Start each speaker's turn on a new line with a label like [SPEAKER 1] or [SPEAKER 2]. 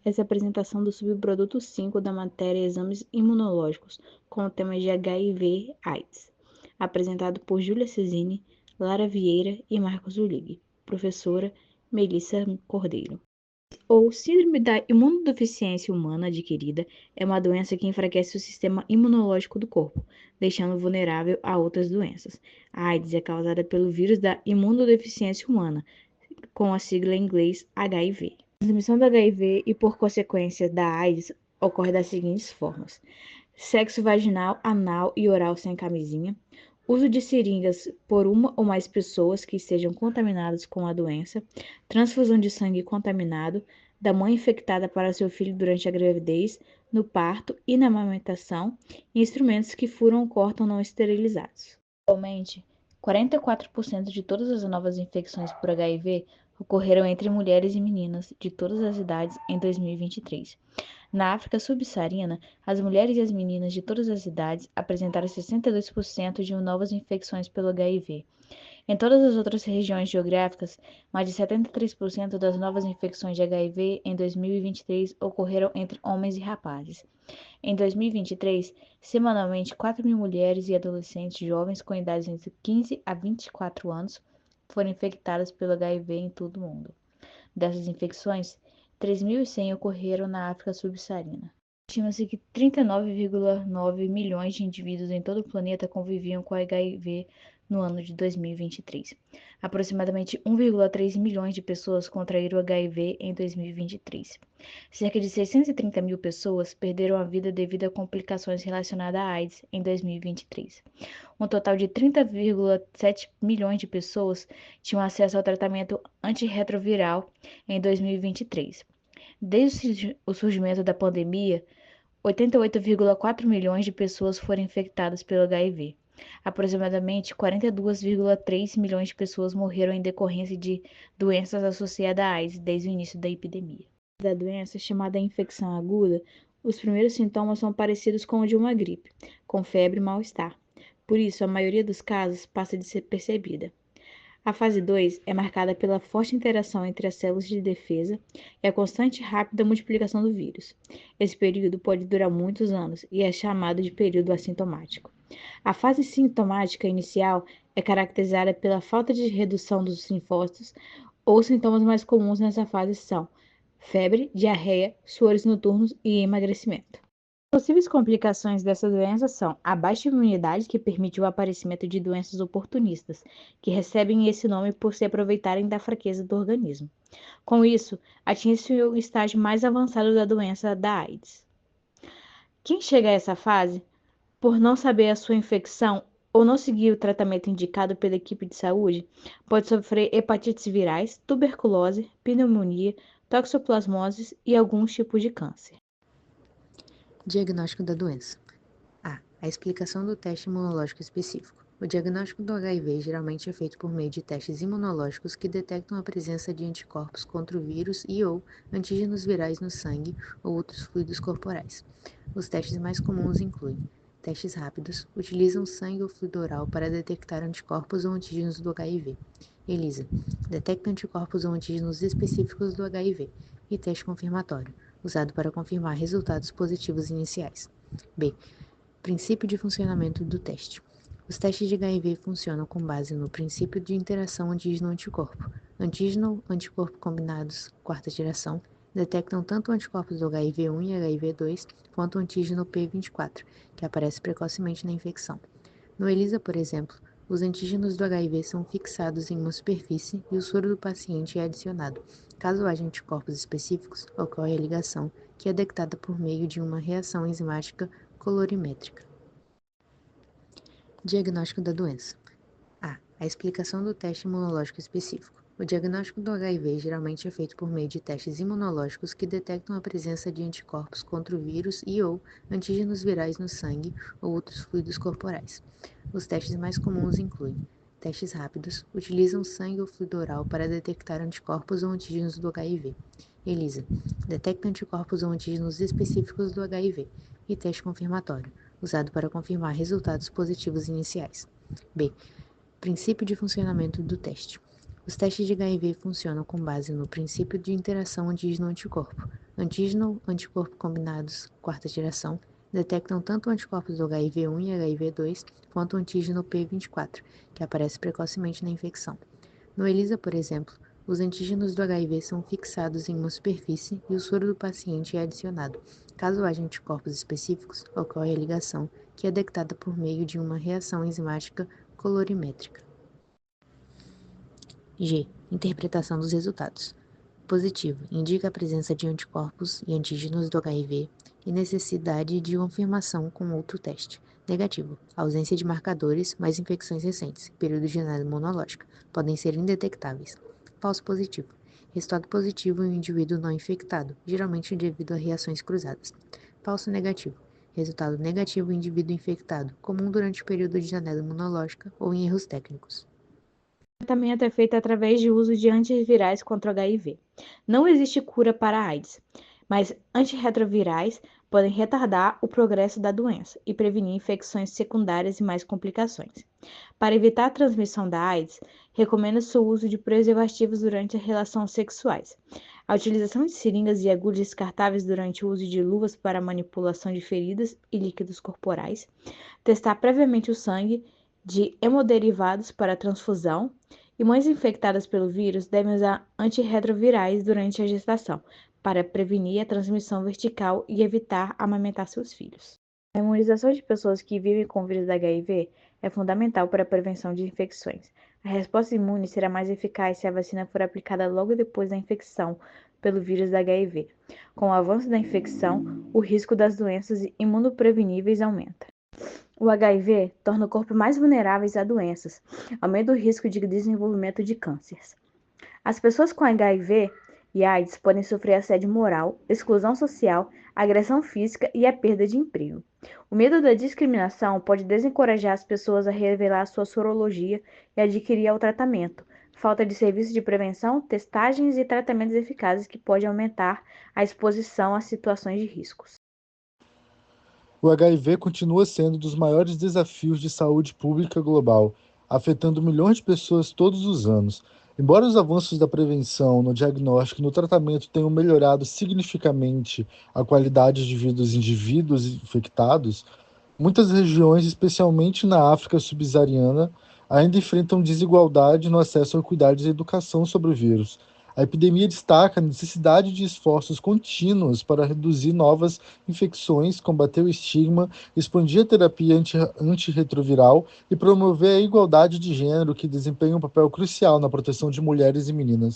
[SPEAKER 1] essa apresentação do subproduto 5 da matéria Exames Imunológicos, com o tema de HIV/AIDS, apresentado por Júlia Cesini, Lara Vieira e Marcos Ulig, professora Melissa Cordeiro. Ou síndrome da imunodeficiência humana adquirida é uma doença que enfraquece o sistema imunológico do corpo, deixando vulnerável a outras doenças. A AIDS é causada pelo vírus da imunodeficiência humana, com a sigla em inglês HIV. A transmissão do HIV e, por consequência, da AIDS ocorre das seguintes formas: sexo vaginal, anal e oral sem camisinha, uso de seringas por uma ou mais pessoas que estejam contaminadas com a doença, transfusão de sangue contaminado da mãe infectada para seu filho durante a gravidez, no parto e na amamentação, e instrumentos que furam ou cortam não esterilizados. Atualmente, 44% de todas as novas infecções por HIV ocorreram entre mulheres e meninas de todas as idades em 2023. Na África subsaariana, as mulheres e as meninas de todas as idades apresentaram 62% de novas infecções pelo HIV. Em todas as outras regiões geográficas, mais de 73% das novas infecções de HIV em 2023 ocorreram entre homens e rapazes. Em 2023, semanalmente 4.000 mulheres e adolescentes jovens com idades entre 15 a 24 anos foram infectadas pelo HIV em todo o mundo. Dessas infecções, 3.100 ocorreram na África subsaarina. Estima-se que 39,9 milhões de indivíduos em todo o planeta conviviam com HIV no ano de 2023. Aproximadamente 1,3 milhões de pessoas contraíram HIV em 2023. Cerca de 630 mil pessoas perderam a vida devido a complicações relacionadas à AIDS em 2023. Um total de 30,7 milhões de pessoas tinham acesso ao tratamento antirretroviral em 2023. Desde o surgimento da pandemia, 88,4 milhões de pessoas foram infectadas pelo HIV. Aproximadamente 42,3 milhões de pessoas morreram em decorrência de doenças associadas à AIDS desde o início da epidemia. Da doença, chamada infecção aguda, os primeiros sintomas são parecidos com o de uma gripe, com febre e mal-estar. Por isso, a maioria dos casos passa de ser percebida. A fase 2 é marcada pela forte interação entre as células de defesa e a constante e rápida multiplicação do vírus. Esse período pode durar muitos anos e é chamado de período assintomático. A fase sintomática inicial é caracterizada pela falta de redução dos linfócitos, ou sintomas mais comuns nessa fase são febre, diarreia, suores noturnos e emagrecimento. Possíveis complicações dessa doença são a baixa imunidade, que permite o aparecimento de doenças oportunistas, que recebem esse nome por se aproveitarem da fraqueza do organismo. Com isso, atinge-se o estágio mais avançado da doença da AIDS. Quem chega a essa fase, por não saber a sua infecção ou não seguir o tratamento indicado pela equipe de saúde, pode sofrer hepatites virais, tuberculose, pneumonia, toxoplasmose e alguns tipos de câncer.
[SPEAKER 2] Diagnóstico da doença. A explicação do teste imunológico específico. O diagnóstico do HIV geralmente é feito por meio de testes imunológicos que detectam a presença de anticorpos contra o vírus e/ou antígenos virais no sangue ou outros fluidos corporais. Os testes mais comuns incluem testes rápidos, utilizam sangue ou fluido oral para detectar anticorpos ou antígenos do HIV. ELISA detecta anticorpos ou antígenos específicos do HIV. E teste confirmatório, usado para confirmar resultados positivos iniciais. B. Princípio de funcionamento do teste. Os testes de HIV funcionam com base no princípio de interação antígeno-anticorpo. Antígeno-anticorpo combinados, quarta geração, detectam tanto anticorpos do HIV1 e HIV2 quanto o antígeno P24, que aparece precocemente na infecção. No ELISA, por exemplo, os antígenos do HIV são fixados em uma superfície e o soro do paciente é adicionado. Caso haja anticorpos específicos, ocorre a ligação, que é detectada por meio de uma reação enzimática colorimétrica. Diagnóstico da doença. A explicação do teste imunológico específico. O diagnóstico do HIV geralmente é feito por meio de testes imunológicos que detectam a presença de anticorpos contra o vírus e/ou antígenos virais no sangue ou outros fluidos corporais. Os testes mais comuns incluem testes rápidos, utilizam sangue ou fluido oral para detectar anticorpos ou antígenos do HIV. ELISA detecta anticorpos ou antígenos específicos do HIV. E teste confirmatório, usado para confirmar resultados positivos iniciais. B. Princípio de funcionamento do teste. Os testes de HIV funcionam com base no princípio de interação antígeno-anticorpo. Antígeno, anticorpo combinados, quarta geração, detectam tanto anticorpos do HIV-1 e HIV-2 quanto o antígeno P24, que aparece precocemente na infecção. No ELISA, por exemplo, os antígenos do HIV são fixados em uma superfície e o soro do paciente é adicionado. Caso haja anticorpos específicos, ocorre a ligação, que é detectada por meio de uma reação enzimática colorimétrica. G. Interpretação dos resultados. Positivo, indica a presença de anticorpos e antígenos do HIV e necessidade de confirmação com outro teste. Negativo, ausência de marcadores, mas infecções recentes, período de análise imunológica, podem ser indetectáveis. Falso positivo, resultado positivo em um indivíduo não infectado, geralmente devido a reações cruzadas. Falso negativo, resultado negativo em indivíduo infectado, comum durante o período de janela imunológica ou em erros técnicos.
[SPEAKER 1] O tratamento é feito através de uso de antivirais contra o HIV. Não existe cura para a AIDS, mas antirretrovirais podem retardar o progresso da doença e prevenir infecções secundárias e mais complicações. Para evitar a transmissão da AIDS, recomenda-se o uso de preservativos durante as relações sexuais. A utilização de seringas e agulhas descartáveis durante o uso de luvas para manipulação de feridas e líquidos corporais. Testar previamente o sangue de hemoderivados para transfusão e mães infectadas pelo vírus devem usar antirretrovirais durante a gestação, para prevenir a transmissão vertical e evitar amamentar seus filhos. A imunização de pessoas que vivem com o vírus da HIV é fundamental para a prevenção de infecções. A resposta imune será mais eficaz se a vacina for aplicada logo depois da infecção pelo vírus da HIV. Com o avanço da infecção, o risco das doenças imunopreveníveis aumenta. O HIV torna o corpo mais vulnerável a doenças, aumenta o risco de desenvolvimento de cânceres. As pessoas com HIV e AIDS podem sofrer assédio moral, exclusão social, agressão física e a perda de emprego. O medo da discriminação pode desencorajar as pessoas a revelar sua sorologia e adquirir o tratamento. Falta de serviços de prevenção, testagens e tratamentos eficazes que podem aumentar a exposição a situações de riscos.
[SPEAKER 3] O HIV continua sendo um dos maiores desafios de saúde pública global, afetando milhões de pessoas todos os anos. Embora os avanços da prevenção, no diagnóstico e no tratamento tenham melhorado significativamente a qualidade de vida dos indivíduos infectados, muitas regiões, especialmente na África subsaariana, ainda enfrentam desigualdade no acesso a cuidados e educação sobre o vírus. A epidemia destaca a necessidade de esforços contínuos para reduzir novas infecções, combater o estigma, expandir a terapia antirretroviral e promover a igualdade de gênero, que desempenha um papel crucial na proteção de mulheres e meninas.